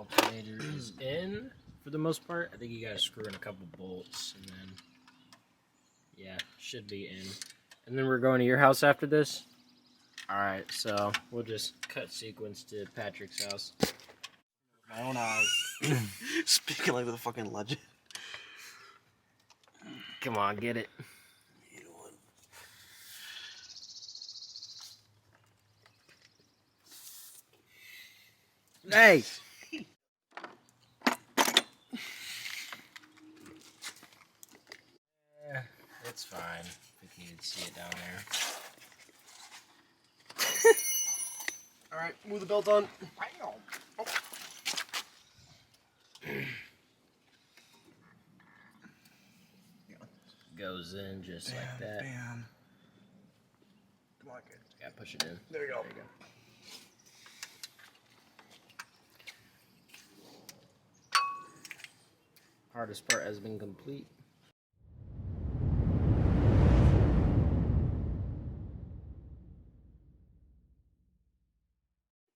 Alternator is in for the most part. I think you gotta screw in a couple bolts and then, yeah, should be in. And then we're going to your house after this? Alright, so we'll just cut sequence to Patrick's house. My own eyes. Speaking like the fucking legend. Come on, get it. Hey! Yeah, it's fine. If you can see it down there. Alright, move the belt on. Oh. Goes in just like that. Bam. Come on, kid. Gotta push it in. There we go. There you go. Hardest part has been complete.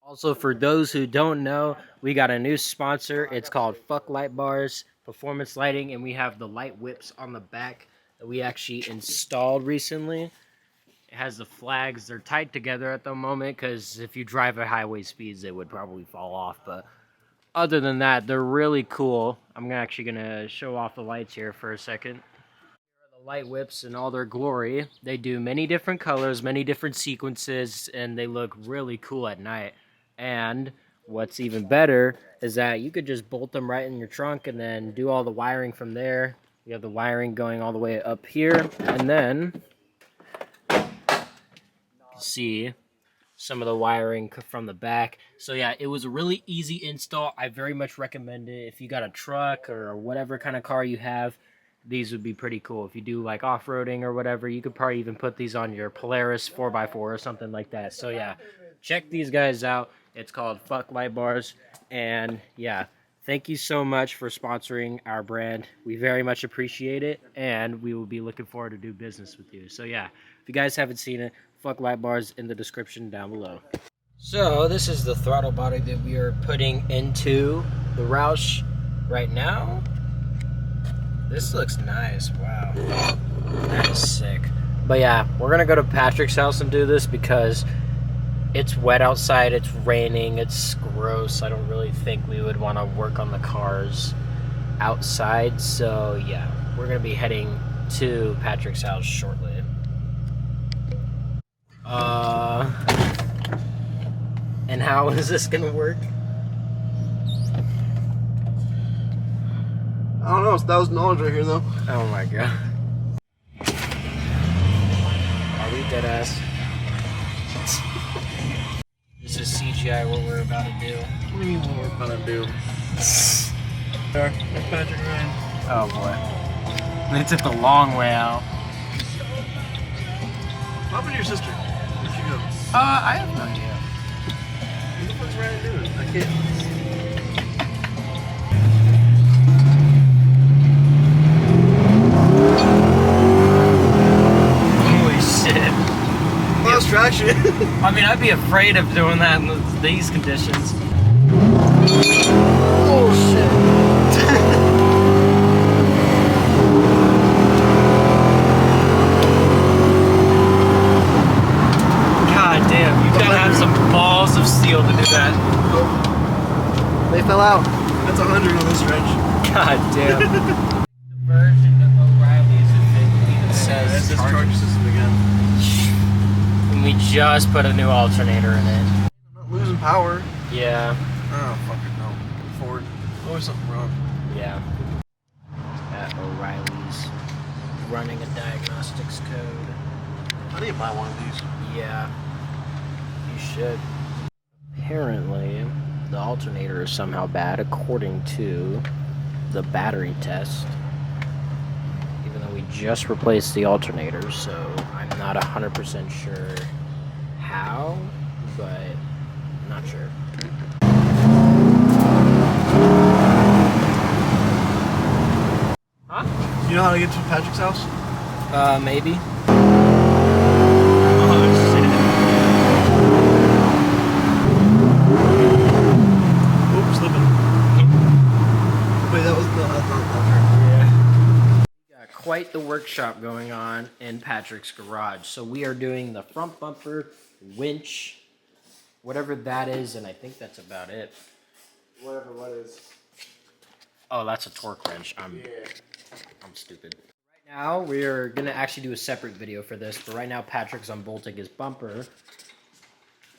Also, for those who don't know, we got a new sponsor. It's called Fuck Light Bars Performance Lighting, and we have the light whips on the back that we actually installed recently. It has the flags. They're tied together at the moment because if you drive at highway speeds, they would probably fall off. But other than that, they're really cool. I'm actually going to show off the lights here for a second. Here are the light whips in all their glory. They do many different colors, many different sequences, and they look really cool at night. And what's even better is that you could just bolt them right in your trunk and then do all the wiring from there. You have the wiring going all the way up here, and then you see some of the wiring from the back. So yeah, it was a really easy install. I very much recommend it. If you got a truck or whatever kind of car you have, these would be pretty cool. If you do like off-roading or whatever, you could probably even put these on your Polaris 4x4 or something like that. So yeah, check these guys out. It's called Fuck Light Bars. And yeah, thank you so much for sponsoring our brand. We very much appreciate it, and we will be looking forward to do business with you. So yeah, if you guys haven't seen it, Fuck Light Bars in the description down below. So this is the throttle body that we are putting into the Roush right now. This looks nice. Wow, that is sick. But yeah, we're gonna go to Patrick's house and do this because it's wet outside, it's raining, it's gross. I don't really think we would want to work on the cars outside. So yeah, we're gonna be heading to Patrick's house shortly. And how is this gonna work? I don't know, it's $1,000 right here though. Oh my god. Are we dead ass? This is CGI what we're about to do. What do you mean what we're about to do? There, there's Patrick Ryan. Oh boy. They took the long way out. What happened to your sister? Where'd she go? I have no idea. What the fuck's Ryan doing? I can't. Holy shit. Lost traction. I mean, I'd be afraid of doing that in these conditions. Oh shit. God damn, you gotta have some balls of steel to do that. Oh. They fell out. That's 100 on this stretch. God damn. The version of O'Reilly's even says That's this charge system again. And we just put a new alternator in it. I'm not losing power. Yeah. Oh, fuck it, no. Forward. Always something wrong. Yeah. At O'Reilly's running a diagnostics code. I need to buy one of these. Yeah. You should. Apparently, the alternator is somehow bad according to the battery test. Even though we just replaced the alternator, so I'm not 100% sure how, but I'm not sure. Huh? You know how to get to Patrick's house? Maybe. Oh, shit. Oops, slipping. quite the workshop going on in Patrick's garage. So we are doing the front bumper, winch, whatever that is, and I think that's about it. Whatever, what is? Oh, that's a torque wrench. I'm stupid. Right now, we're gonna actually do a separate video for this, but right now Patrick's unbolting his bumper.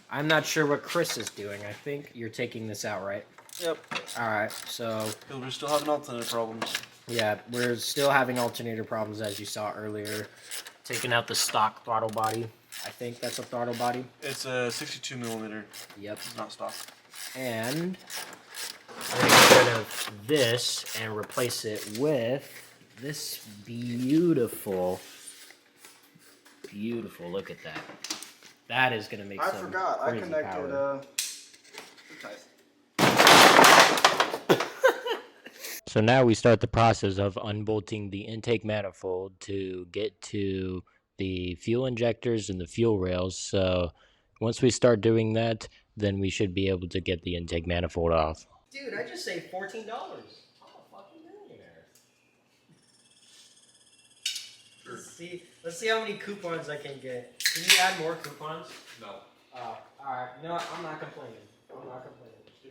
I'm not sure what Chris is doing. I think you're taking this out, right? Yep. Alright, so... We're still having alternator problems. Yeah, we're still having alternator problems, as you saw earlier. Taking out the stock throttle body. I think that's a throttle body. It's a 62 millimeter. Yep. It's not stock. And we're going to get rid of this and replace it with this beautiful, look at that. That is going to make some crazy power. So now we start the process of unbolting the intake manifold to get to the fuel injectors and the fuel rails. So once we start doing that, then we should be able to get the intake manifold off. Dude, I just saved $14. I'm a fucking millionaire. Sure. Let's see how many coupons I can get. Can you add more coupons? No. Alright. You know what? I'm not complaining.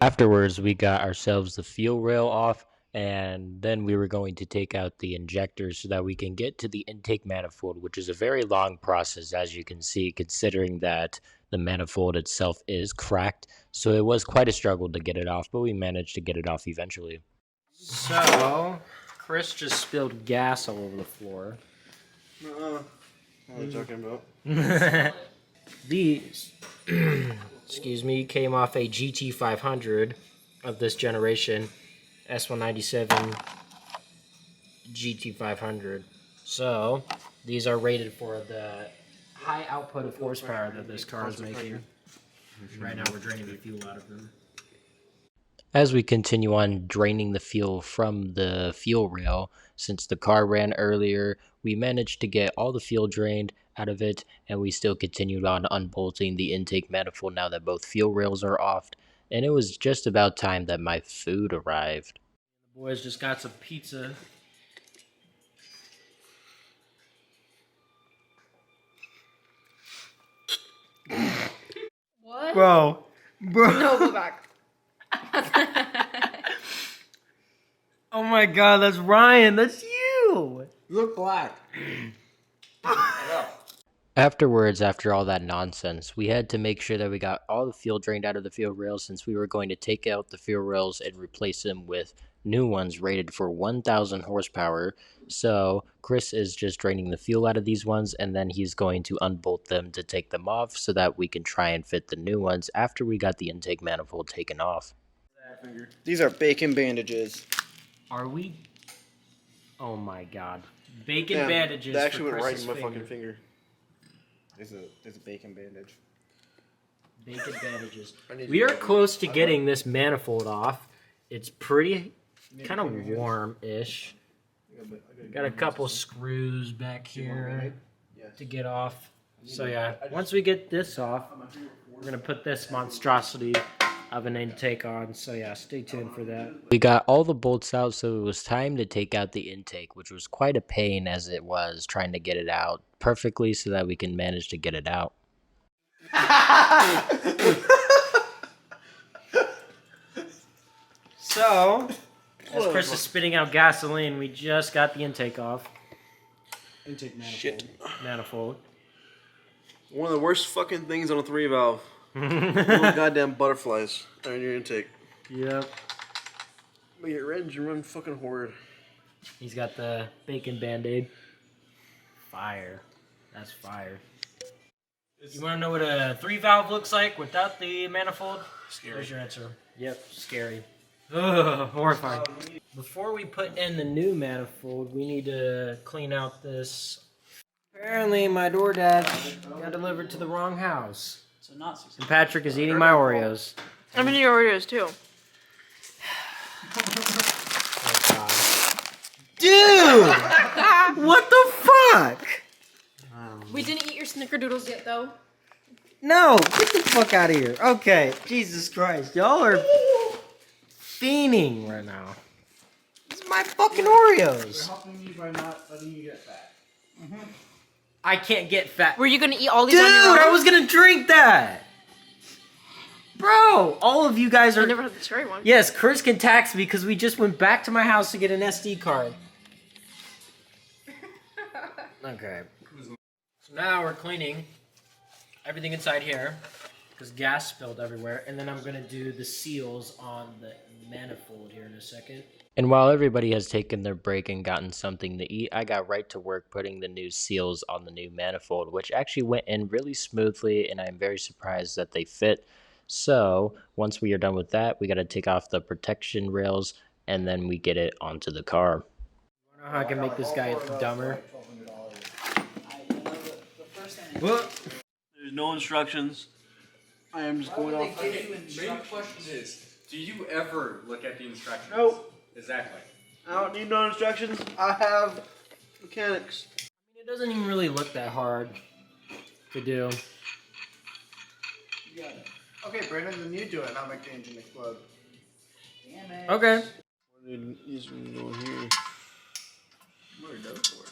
Afterwards, we got ourselves the fuel rail off, and then we were going to take out the injectors so that we can get to the intake manifold, which is a very long process, as you can see, considering that the manifold itself is cracked. So it was quite a struggle to get it off, but we managed to get it off eventually. So, Chris just spilled gas all over the floor. What are you talking about? These, excuse me, came off a GT500 of this generation, S197 GT500. So, these are rated for the high output of horsepower that this car is making. Right now we're draining the fuel out of them. As we continue on draining the fuel from the fuel rail, since the car ran earlier, we managed to get all the fuel drained out of it, and we still continued on unbolting the intake manifold now that both fuel rails are off, and it was just about time that my food arrived. The boys just got some pizza. What? Bro. No, go back. Oh my god, that's Ryan, that's you! You look black. Afterwards, after all that nonsense, we had to make sure that we got all the fuel drained out of the fuel rails, since we were going to take out the fuel rails and replace them with new ones rated for 1,000 horsepower. So Chris is just draining the fuel out of these ones, and then he's going to unbolt them to take them off so that we can try and fit the new ones after we got the intake manifold taken off. These are bacon bandages. Are we? Oh my god. Bacon bandages. They actually for went right Chris's in my finger. fucking finger. There's a bacon bandage. Bacon bandages. We are close to getting this manifold off. It's pretty kind of warm-ish. Got a couple screws back here to get off. So yeah, once we get this off, we're gonna put this monstrosity of an intake on. So yeah, stay tuned for that. We got all the bolts out, so it was time to take out the intake, which was quite a pain as it was trying to get it out perfectly so that we can manage to get it out. So, as Chris is spitting out gasoline, we just got the intake off. Intake manifold. Shit. Manifold. One of the worst fucking things on a 3-valve. Little goddamn butterflies are in your intake. Yep. But your engine run fucking horrid. He's got the bacon band-aid. Fire. That's fire. You want to know what a 3-valve looks like without the manifold? Scary. Here's your answer. Yep, scary. Ugh, horrifying. Before we put in the new manifold, we need to clean out this. Apparently, my DoorDash got delivered to the wrong house. So not And Patrick is eating my Oreos. I'm eating Oreos too. Oh, God. Dude! What the fuck? We didn't eat your snickerdoodles yet, though. No, get the fuck out of here. Okay, Jesus Christ. Y'all are fiending right now. It's My fucking Oreos. helping you by not letting you get fat. I can't get fat. Were you gonna eat all these Dude, on your own? I was gonna drink that. Bro, all of you guys are. I never had the cherry one. Yes, Chris can tax me because we just went back to my house to get an SD card. Okay. So now we're cleaning everything inside here because gas spilled everywhere, and then I'm gonna do the seals on the manifold here in a second. And while everybody has taken their break and gotten something to eat, I got right to work putting the new seals on the new manifold, which actually went in really smoothly, and I'm very surprised that they fit. So once we are done with that, we got to take off the protection rails, and then we get it onto the car. You know how I can make this guy dumber? There's no instructions. I am just going off. Main question is, do you ever look at the instructions? Nope. Exactly. I don't need no instructions. I have mechanics. I mean, it doesn't even really look that hard to do. You got it. Okay, Brandon, then you do it and I'll make the engine explode. Damn it. Okay. These are going here. What are those for?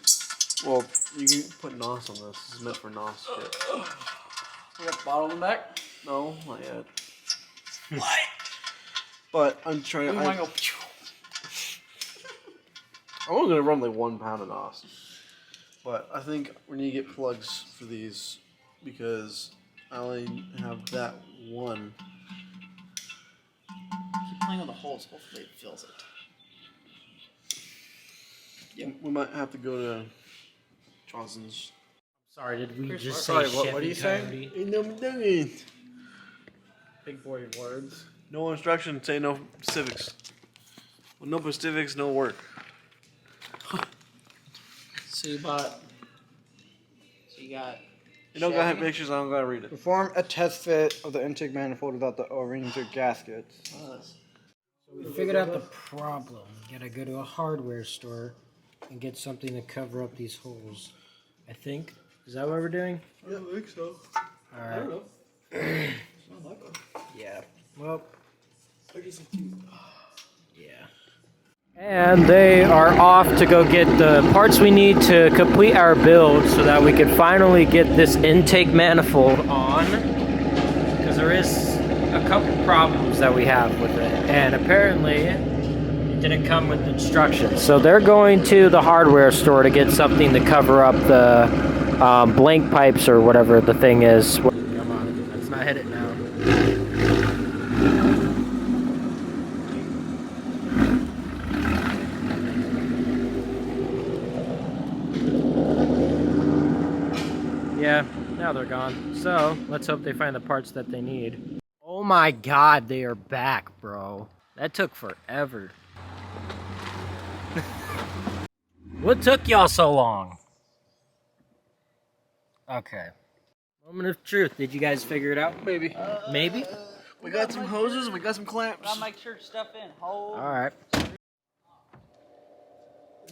Well, you can put NOS on this. This is meant for NOS shit. We got the bottle in the back? No, not yet. What? But I'm trying to. I'm only gonna run like 1 pound of NOS. But I think we need to get plugs for these because I only have that one. Keep playing with the holes, hopefully it fills it. Yeah. We might have to go to Johnson's. Sorry, did we just Sorry, say what are you Chevy saying? Coyote? Big boy words. No instructions, say no specifics. Well, no specifics, no work. So you bought. So you got. You don't gotta have pictures, I don't gotta read it. Perform a test fit of the intake manifold without the O-rings or gaskets. We figured out the problem. We gotta go to a hardware store and get something to cover up these holes. I think. Is that what we're doing? I don't think so. Alright. know. Yeah. Well. Yeah. And they are off to go get the parts we need to complete our build so that we can finally get this intake manifold on. Because there is a couple problems that we have with it. And apparently it didn't come with instructions. So they're going to the hardware store to get something to cover up the blank pipes or whatever the thing is. Come on, let's not hit it now. Yeah, now they're gone. So, let's hope they find the parts that they need. Oh my god, they are back, bro. That took forever. What took y'all so long? Okay. Moment of truth. Did you guys figure it out? Maybe. Maybe? We got some hoses, we got some clamps. I'll make sure stuff in. Hold. Alright.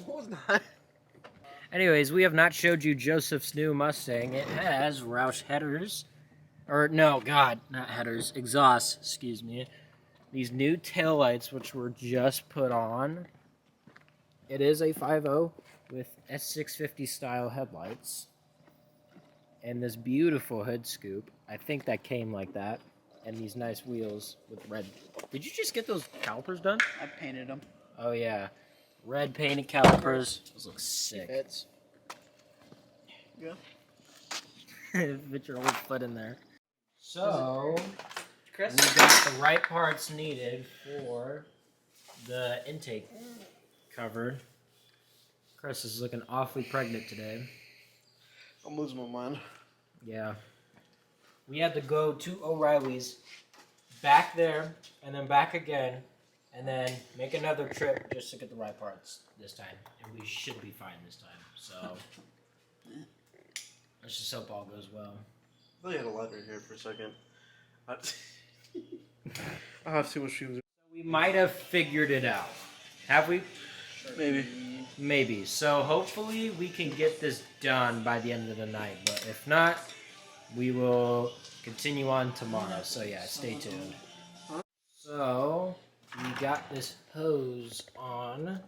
No, it's not. Anyways, we have not showed you Joseph's new Mustang. It has Roush headers. Or, no, God, not headers. Exhausts, excuse me. These new taillights, which were just put on. It is a 5.0 with S650 style headlights. And this beautiful hood scoop. I think that came like that. And these nice wheels with red. Did you just get those calipers done? I painted them. Oh, yeah. Red painted calipers. Those look sick. Fits. Yeah. Put your whole foot in there. So, Chris? we got the right parts needed for the intake covered. Chris is looking awfully pregnant today. I'm losing my mind. Yeah. We had to go to O'Reilly's, back there, and then back again, and then make another trip just to get the right parts this time. And we should be fine this time. So, let's just hope all goes well. I thought you had a lighter here for a second. I have too much fumes. We might have figured it out. Have we? Maybe. Maybe. So hopefully we can get this done by the end of the night. But if not, we will continue on tomorrow. So yeah, stay tuned. So we got this hose on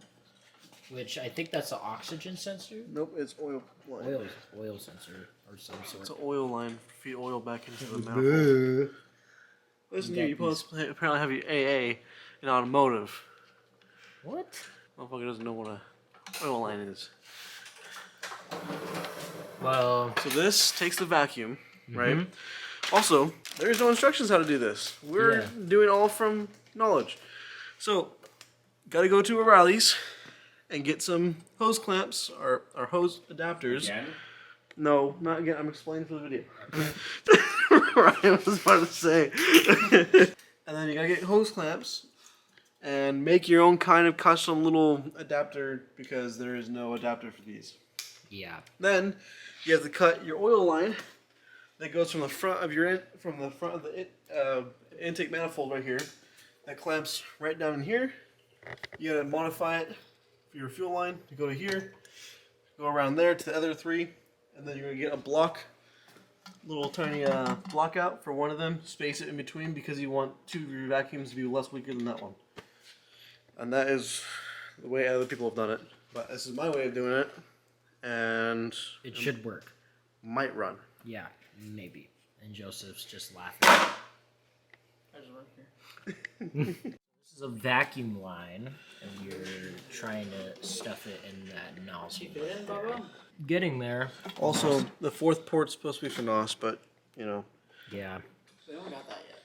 which I think that's an oxygen sensor. Nope, it's oil line. Oil sensor or some sort. It's an oil line. Feed oil back into the manifold. Listen, you apparently have your AA in automotive. What? Motherfucker doesn't know what a oil line is. Well, so this takes the vacuum, right? Also, there's no instructions how to do this. We're doing all from knowledge. So, gotta go to O'Reilly's and get some hose clamps or hose adapters. Again? No, not again. I'm explaining for the video. Ryan was about to say. And then you gotta get hose clamps and make your own kind of custom little adapter because there is no adapter for these. yeah. Then you have to cut your oil line that goes from the front of your intake manifold right here. That clamps right down in here. You gotta modify it for your fuel line to go to here, go around there to the other three, and then you're gonna get a block, little tiny block out for one of them. Space it in between because you want two of your vacuums to be less weaker than that one. And that is the way other people have done it. But this is my way of doing it, and It should work. might run. Yeah, maybe. And Joseph's just laughing. This is a vacuum line, and you're trying to stuff it in that nozzle. Getting there. Also, the fourth port's supposed to be for NOS, but you know. Yeah. We haven't got that yet.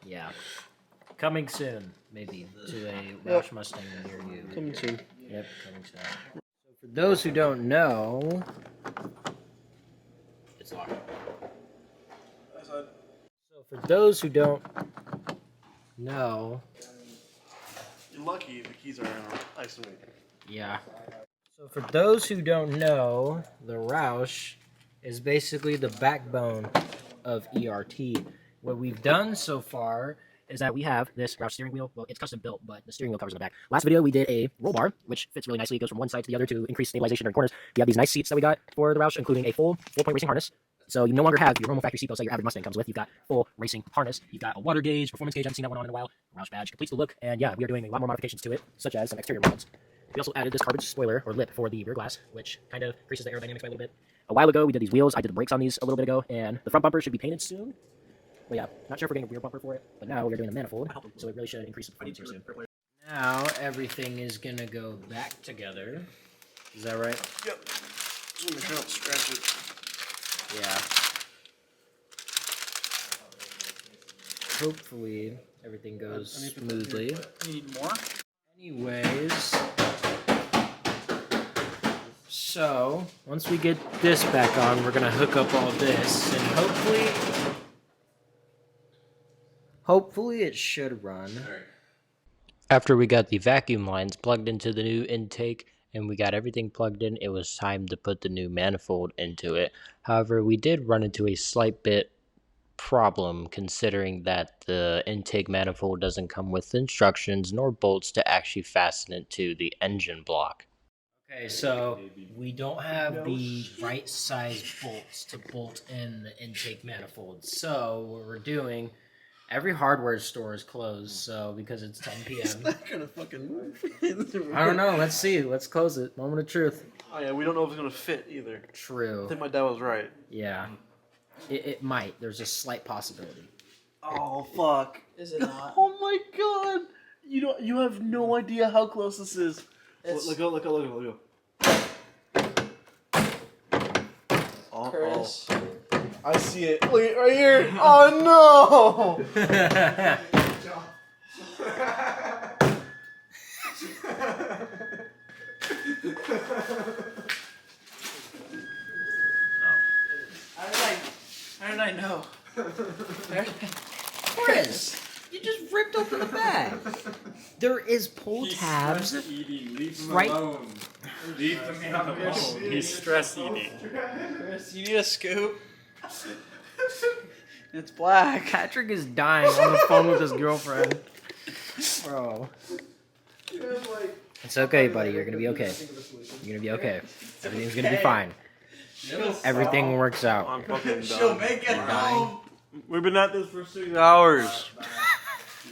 Yeah. Coming soon, maybe, to a Roush Mustang near you. Coming soon. Yep, coming soon. So for those who don't know, it's locked. So for those who don't know, You're lucky the keys are nice and neat. yeah. So for those who don't know, the Roush is basically the backbone of E.R.T. What we've done so far is that we have this Roush steering wheel. Well, it's custom built, but the steering wheel covers in the back. Last video, we did a roll bar, which fits really nicely. It goes from one side to the other to increase stabilization during corners. We have these nice seats that we got for the Roush, including a full 4-point racing harness. So you no longer have your normal factory seatbelts that your average Mustang comes with. You've got full racing harness. You've got a water gauge, performance gauge. I haven't seen that one on in a while. Roush badge completes the look. And yeah, we are doing a lot more modifications to it, such as some exterior mods. We also added this carbon spoiler or lip for the rear glass, which kind of increases the aerodynamics by a little bit. A while ago, we did these wheels. I did the brakes on these a little bit ago, and the front bumper should be painted soon. But yeah, not sure if we're getting a rear bumper for it, but now we're doing the manifold, so it really should increase the performance here soon. Now everything is gonna go back together. Is that right? Yep. Just make sure I don't scratch it. Yeah. Hopefully everything goes smoothly. You need more? Anyways, so once we get this back on, we're gonna hook up all this, and hopefully it should run. After we got the vacuum lines plugged into the new intake and we got everything plugged in, it was time to put the new manifold into it. However, we did run into a slight bit problem considering that the intake manifold doesn't come with instructions nor bolts to actually fasten it to the engine block. Okay, so we don't have the right size bolts to bolt in the intake manifold. So what we're doing, every hardware store is closed, so because it's 10 p.m. It's not gonna fucking move. I don't know, let's see. Let's close it. Moment of truth. Oh yeah, we don't know if it's gonna fit either. I True. think my dad was right. Yeah. It might. There's a slight possibility. Oh fuck. Is it not? Oh my god. You have no idea how close this is. Look go. Chris. I see it. Look it right here. Oh no! How did I know? Chris, you just ripped open the bag. There is pull tabs. Eating. Leave him Right. alone. Leave the man alone. He's stress eating. Chris, you need a scoop? It's black. Patrick is dying on the phone with his girlfriend. Bro. It's okay, buddy. You're gonna be okay. You're gonna be okay. Everything's gonna be fine. Everything works out. I'm fucking She'll done. make it home. We've been at this for 6 hours.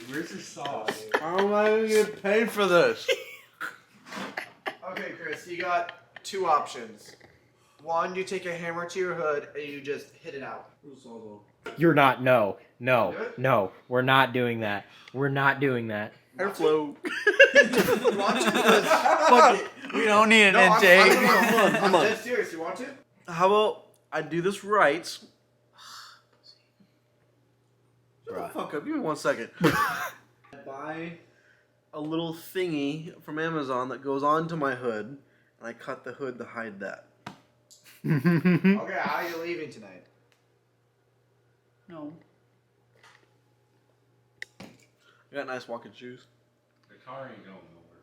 Where's your sauce? How am I gonna get paid for this? Okay, Chris, you got two options. One, you take a hammer to your hood and you just hit it out. You're not. No. Do No. it? No. We're not doing that. We're not doing that. Airflow. Want to? Fuck it. We don't need an No, intake. I'm dead serious. You want to? How about I do this right? Shut the fuck up. Give me 1 second. Buy a little thingy from Amazon that goes onto my hood, and I cut the hood to hide that. Okay, how are you leaving tonight? No. I got nice walking shoes. The car ain't going nowhere.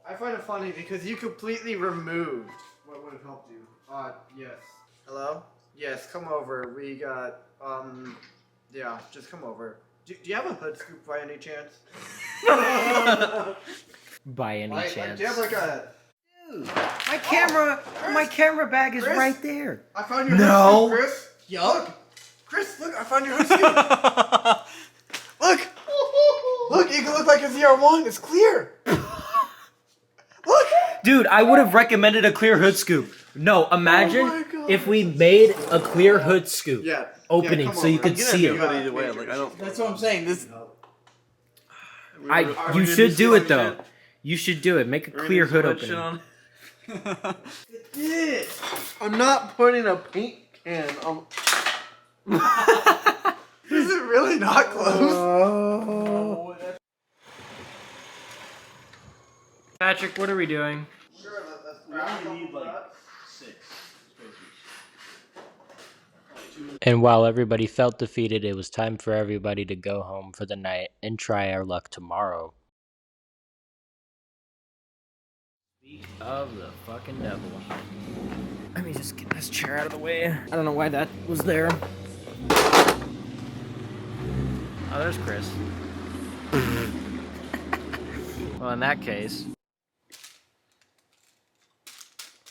I find it funny because you completely removed what would have helped you. Yes. Hello? Yes, come over. We got, yeah, just come over. Do you have a hood scoop by any chance? By any chance. do you have like a... My camera bag is Chris? right there. I found your No. hood scoop, Chris. Yup. Chris, look, I found your hood scoop. Look. Look, it can look like a ZR1. It's clear. Look. Dude, I would have recommended a clear hood scoop. No, imagine my God. if we made a clear hood scoop Yeah. opening come so you over. could I'm gonna see have to it. do it either way. Like, I don't. That's what I'm saying. This. You should do it though. You should do it. Make a clear hood opening. I'm not putting a paint can on. Is it really not close? Patrick, what are we doing? Sure, We only need like 6 spacers. And while everybody felt defeated, it was time for everybody to go home for the night and try our luck tomorrow. Speak of the fucking devil. Let me just get this chair out of the way. I don't know why that was there. Oh, there's Chris. Well, in that case.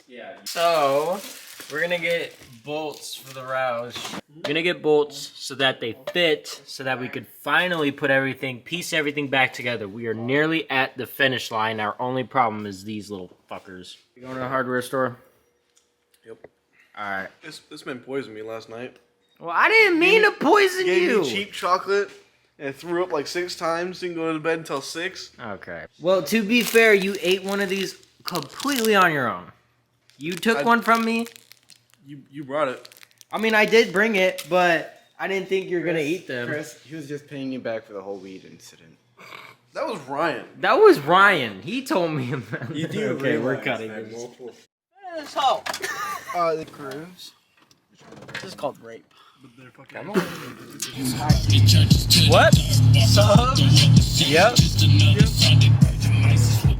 Yeah. So, we're gonna get bolts for the Roush. We're gonna get bolts so that they fit, so that we could finally put everything, piece everything back together. We are nearly at the finish line. Our only problem is these little fuckers. You going to the hardware store? Yep. Alright. This man poisoned me last night. Well, I didn't mean to poison Gave you. me cheap chocolate and threw up like 6 times. Didn't go to bed until 6. Okay. Well, to be fair, you ate one of these completely on your own. You took one from me. You brought it. I mean, I did bring it, but I didn't think you were gonna eat them. Chris, he was just paying you back for the whole weed incident. That was Ryan. That was Ryan. He told me about You that. do Okay, we're realize cutting that this. multiple- The grooves. This is called rape. What? Yep.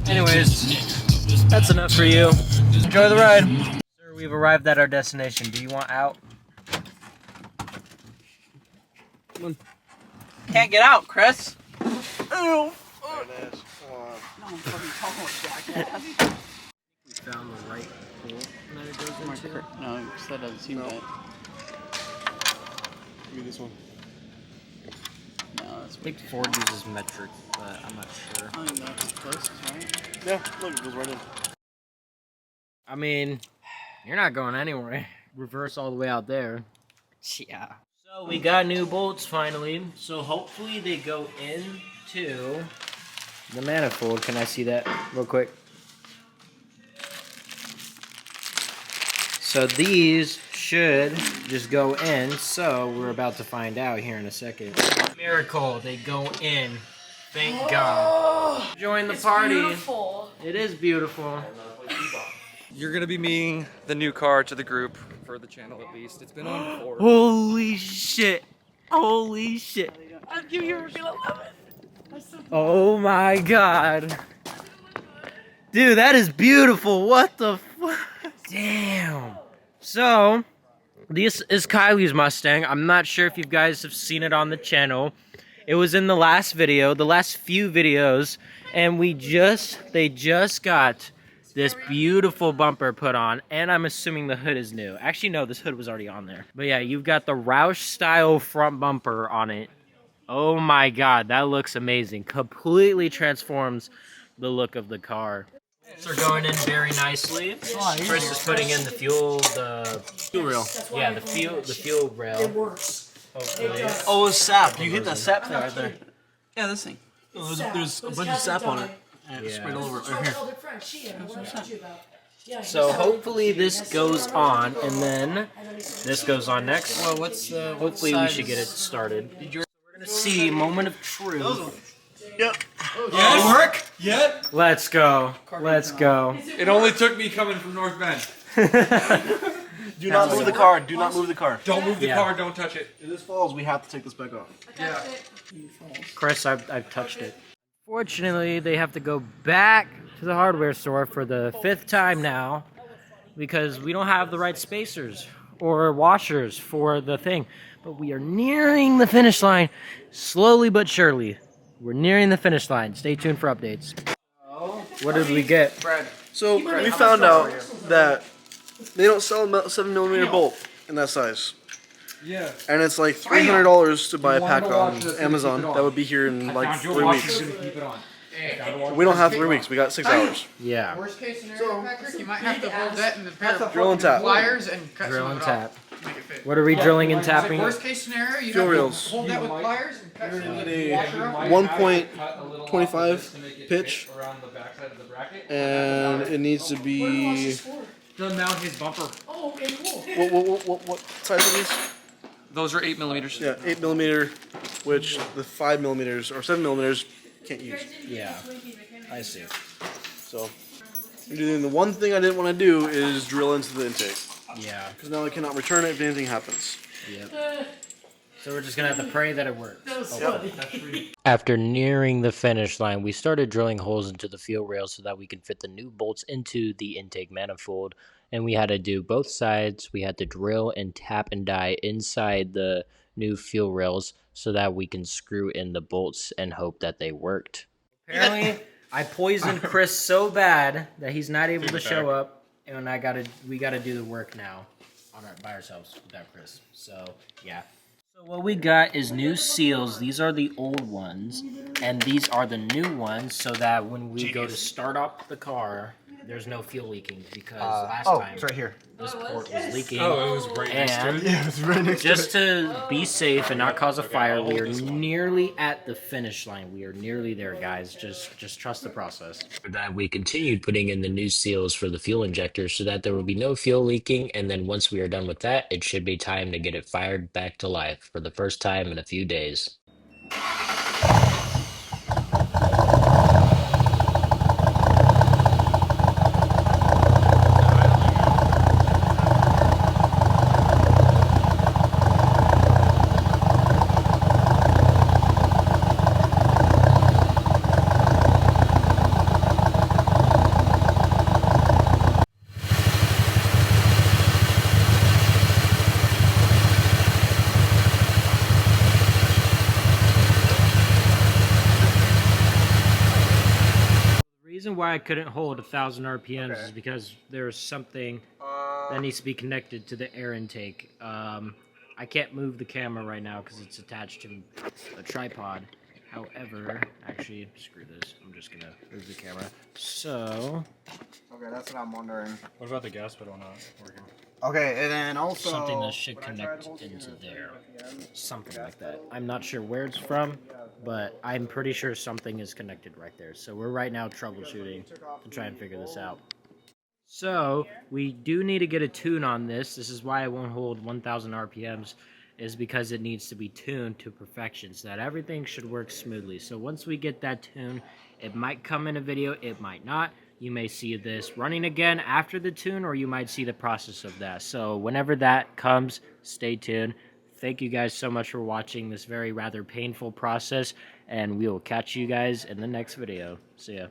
Anyways, that's enough for you. Enjoy the ride. Sir, we've arrived at our destination. Do you want out? Can't get out, Chris. Come on. I'm fucking talking with jackass. We found the right hole that it goes into. No, that doesn't seem No. right. Give me this one. No, that's I think Ford uses metric, but I'm not sure. I think that's the closest, right? Yeah, look, it goes right in. I mean, you're not going anywhere. Reverse all the way out there. Yeah. So we got new bolts finally. So hopefully they go into the manifold. Can I see that real quick? So these should just go in. So we're about to find out here in a second. Miracle, they go in. Thank God. Join the party. Beautiful. It is beautiful. You're gonna be meeting the new car to the group for the channel at least. It's been on before. Holy shit. Holy shit. I knew you were gonna love it. Oh my God. Dude, that is beautiful. What the fuck? Damn. So, this is Kylie's Mustang. I'm not sure if you guys have seen it on the channel. It was in the last video, the last few videos, and they just got this beautiful bumper put on, and I'm assuming the hood is new. Actually, no, this hood was already on there. But yeah, you've got the Roush style front bumper on it. Oh my God, that looks amazing. Completely transforms the look of the car. Are going in very nicely. Chris is putting in the fuel rail. yeah, the fuel rail. Hopefully. Oh, it's sap. You hit that sap thing right there. Yeah, this thing. Oh, there's a bunch of sap on it. And it's Yeah. sprayed all over it right here. So hopefully this goes on, and then this goes on next. Well, what's the? Hopefully we should get it started. We're gonna see moment of truth. Yep. Yes. Work? Yet? Let's go. Let's go. It only took me coming from North Bend. Do not move the car. Do not move the car. Don't move the Yeah. car. Don't touch it. If this falls, we have to take this back off. Yeah. Chris, I've touched it. Fortunately, they have to go back to the hardware store for the 5th time now because we don't have the right spacers or washers for the thing. But we are nearing the finish line, slowly but surely. We're nearing the finish line. Stay tuned for updates. What did we get? Brad. So we found out that they don't sell a 7mm bolt in that size. Yeah. And it's like $300 to buy a wanted pack to on watch this, Amazon. keep it on. That would be here in like Found your 3 watch, weeks. you're gonna keep it on. We don't have 3 weeks. We got 6 hours. Yeah. Worst case scenario, Patrick, you might have to hold that in the pair of Drill and tap. pliers and cut Drill some and of it off. tap. Make it fit. What are we drilling and tapping? Worst case scenario, you Fuel have rails. to hold that with pliers and cut some of Need the a washer off. 1.25 pitch, around the backside of the bracket. and it needs to be To mount his bumper. Oh, okay, cool. what size are these? Those are 8mm. Yeah, 8mm, which the 5mm or 7mm can't use. Yeah. I see. So, the one thing I didn't want to do is drill into the intake, Yeah. because now I cannot return it if anything happens. Yep. So we're just gonna have to pray that it works. Yep. After nearing the finish line, we started drilling holes into the fuel rail so that we can fit the new bolts into the intake manifold. And we had to do both sides. We had to drill and tap and die inside the new fuel rails so that we can screw in the bolts and hope that they worked. Apparently, I poisoned Chris so bad that he's not able to show up, and we gotta do the work now by ourselves without Chris. So yeah. So what we got is new seals. These are the old ones, and these are the new ones, so that when we go to start up the car, there's no fuel leaking, because last time right here. this port was leaking. Oh, it was right next to it. Yeah, it's right next Just to be safe and not cause a fire, we are nearly at the finish line. We are nearly there, guys. Just trust the process. For that, we continued putting in the new seals for the fuel injector so that there will be no fuel leaking, and then once we are done with that, it should be time to get it fired back to life for the first time in a few days. The reason why I couldn't hold 1,000 RPMs is because there's something that needs to be connected to the air intake. I can't move the camera right now because it's attached to a tripod. However, actually, screw this. I'm just gonna move the camera. So, Okay, that's what I'm wondering. What about the gas pedal not working? Okay, and then also something that should connect into there. Something like that. I'm not sure where it's from, but I'm pretty sure something is connected right there. So we're right now troubleshooting to try and figure this out. So we do need to get a tune on this. This is why I won't hold 1,000 RPMs, is because it needs to be tuned to perfection so that everything should work smoothly. So once we get that tune, it might come in a video, it might not. You may see this running again after the tune, or you might see the process of that. So whenever that comes, stay tuned. Thank you guys so much for watching this rather painful process, and we will catch you guys in the next video. See ya.